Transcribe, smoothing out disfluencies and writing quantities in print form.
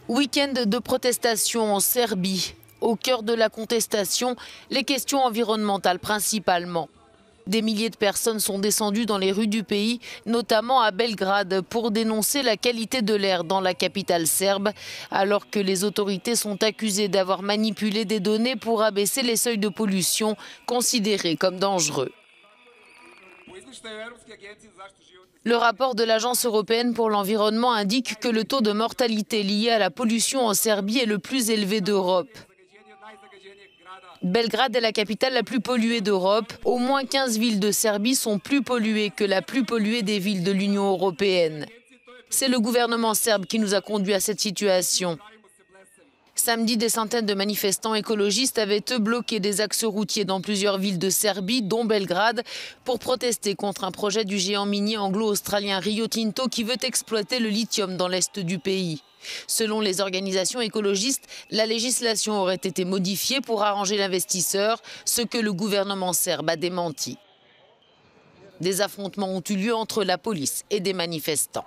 Week-end de protestation en Serbie. Au cœur de la contestation, les questions environnementales principalement. Des milliers de personnes sont descendues dans les rues du pays, notamment à Belgrade, pour dénoncer la qualité de l'air dans la capitale serbe, alors que les autorités sont accusées d'avoir manipulé des données pour abaisser les seuils de pollution considérés comme dangereux. Le rapport de l'Agence européenne pour l'environnement indique que le taux de mortalité lié à la pollution en Serbie est le plus élevé d'Europe. Belgrade est la capitale la plus polluée d'Europe. Au moins 15 villes de Serbie sont plus polluées que la plus polluée des villes de l'Union européenne. C'est le gouvernement serbe qui nous a conduits à cette situation. Samedi, des centaines de manifestants écologistes avaient bloqué des axes routiers dans plusieurs villes de Serbie, dont Belgrade, pour protester contre un projet du géant minier anglo-australien Rio Tinto qui veut exploiter le lithium dans l'est du pays. Selon les organisations écologistes, la législation aurait été modifiée pour arranger l'investisseur, ce que le gouvernement serbe a démenti. Des affrontements ont eu lieu entre la police et des manifestants.